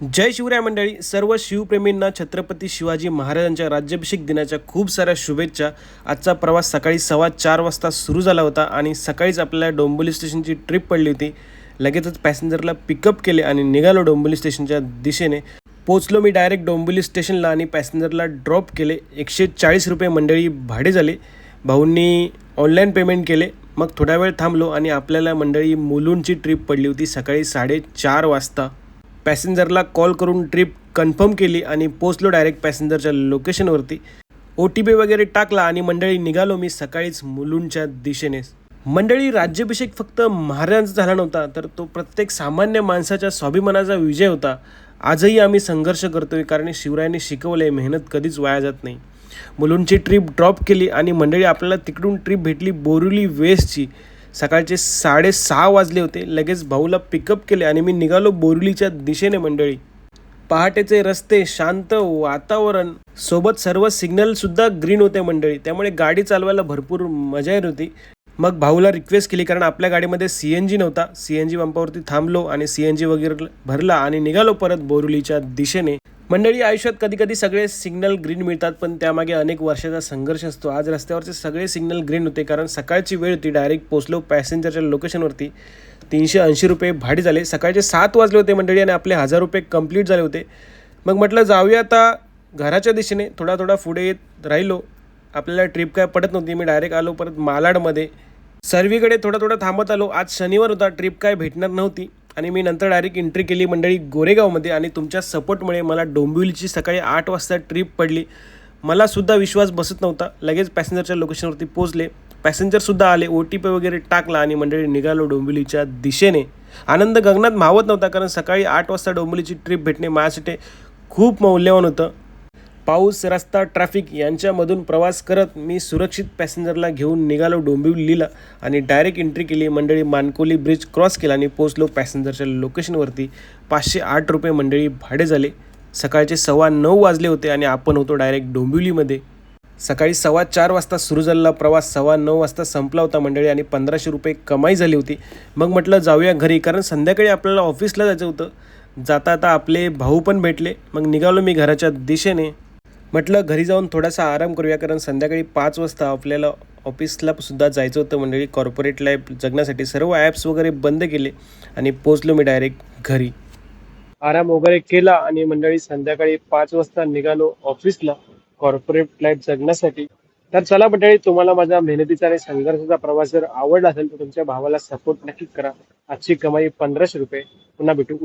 जय शिवराय मंडळी. सर्व शिवप्रेमींना छत्रपती शिवाजी महाराजांच्या राज्याभिषेक दिनाच्या खूप साऱ्या शुभेच्छा. आजचा प्रवास सकाळी 4:15 वाजता सुरू झाला होता आणि सकाळीच आपल्याला डोंबिवली स्टेशनची ट्रिप पडली होती. लगेचच पॅसेंजरला पिकअप केले आणि निघालो डोंबिवली स्टेशनच्या दिशेने. पोचलो मी डायरेक्ट डोंबिवली स्टेशनला आणि पॅसेंजरला ड्रॉप केले. 140 रुपये मंडळी भाडे झाले. भाऊंनी ऑनलाईन पेमेंट केले. मग थोडा वेळ थांबलो आणि आपल्याला मंडळी मुलुंडची ट्रिप पडली होती सकाळी 4:30 वाजता. पॅसेंजरला कॉल करून ट्रिप कन्फर्म केली आणि पोचलो डायरेक्ट पॅसेंजरच्या लोकेशनवरती. OTP वगैरे टाकला आणि मंडळी निघालो मी सकाळीच मुलुंडच्या दिशेने. मंडळी, राज्याभिषेक फक्त महाराजांचा झाला नव्हता, तर तो प्रत्येक सामान्य माणसाच्या स्वाभिमानाचा विजय होता. आजही आम्ही संघर्ष करतोय, कारण शिवरायांनी शिकवले मेहनत कधीच वाया जात नाही. मुलुंडची ट्रिप ड्रॉप केली आणि मंडळी आपल्याला तिकडून ट्रिप भेटली बोरिवली वेस्टची. सकाळचे 6:30 वाजले होते. लगेच भाऊला पिकअप केले आणि मी निघालो बोरिवलीच्या दिशेने. मंडळी, पहाटेचे रस्ते, शांत वातावरण, सोबत सर्व सिग्नलसुद्धा ग्रीन होते मंडळी, त्यामुळे गाडी चालवायला भरपूर मजा येत होती. मग भाऊला रिक्वेस्ट केली, कारण आपल्या गाडीमध्ये CNG नव्हता. CNG पंपावरती थांबलो आणि CNG वगैरे भरला आणि निघालो परत बोरिवलीच्या दिशेने. मंडळी, आयुष्यात कधी कधी सगळे सिग्नल ग्रीन मिळतात, पण त्यामागे अनेक वर्षाचा संघर्ष असतो. आज रस्त्यावरचे सगळे सिग्नल ग्रीन होते, कारण सकाळची वेळ होती. डायरेक्ट पोचलो पॅसेंजरच्या लोकेशनवरती. 380 रुपये भाडे झाले. सकाळचे 7 वाजले होते मंडळी आणि आपले 1000 रुपये कंप्लीट झाले होते. मग म्हटलं जाऊया आता घराच्या दिशेने. थोडा पुढे येत राहिलो. आपल्याला ट्रिप काय पडत नव्हती. मी डायरेक्ट आलो परत मालाडमध्ये. सर्वीकडे थोडा थांबत आलो. आज शनिवार होता, ट्रिप काय भेटणार नव्हती आणि मी नंतर डायरेक्ट एंट्री केली मंडळी गोरेगावमध्ये. आणि तुमच्या सपोर्टमुळे मला डोंबिवलीची सकाळी 8 वाजता ट्रिप पडली. मलासुद्धा विश्वास बसत नव्हता. लगेच पॅसेंजरच्या लोकेशनवरती पोचले. पॅसेंजरसुद्धा आले. OTP वगैरे टाकला आणि मंडळी निघालो डोंबिवलीच्या दिशेने. आनंद गगनात मावत नव्हता, कारण सकाळी 8 वाजता डोंबिवलीची ट्रिप भेटणे माझ्यासाठी खूप मौल्यवान होतं. पाऊस, रस्ता, ट्रॅफिक यांच्यामधून प्रवास करत मी सुरक्षित पॅसेंजरला घेऊन निघालो डोंबिवलीला आणि डायरेक्ट एंट्री केली मंडळी. मानकोली ब्रिज क्रॉस केला आणि पोचलो पॅसेंजरच्या लोकेशनवरती. 508 रुपये मंडळी भाडे झाले. सकाळचे 9:15 वाजले होते आणि आपण होतो डायरेक्ट डोंबिवलीमध्ये. सकाळी 4:15 वाजता सुरू झालेला प्रवास 9:15 वाजता संपला होता मंडळी आणि 1500 रुपये कमाई झाली होती. मग म्हटलं जाऊया घरी, कारण संध्याकाळी आपल्याला ऑफिसला जायचं होतं. जाता आपले भाऊ पण भेटले. मग निघालो मी घराच्या दिशेने. म्हटलं घरी जाऊन थोडासा आराम करूया, कारण संध्याकाळी 5 वाजता आपल्याला ऑफिसला सुद्धा जायचं होतं मंडळी. कॉर्पोरेट लाईफ जगण्यासाठी सर्व ॲप्स वगैरे बंद केले आणि पोचलो मी डायरेक्ट घरी. आराम वगैरे केला आणि मंडळी संध्याकाळी 5 वाजता निघालो ऑफिसला कॉर्पोरेट लाईफ जगण्यासाठी. तर चला मंडळी, तुम्हाला माझा मेहनतीचा आणि संघर्षाचा प्रवास जर आवडला असेल तर तुमच्या भावाला सपोर्ट नक्की करा. आजची कमाई 1500 रुपये. पुन्हा भेटू.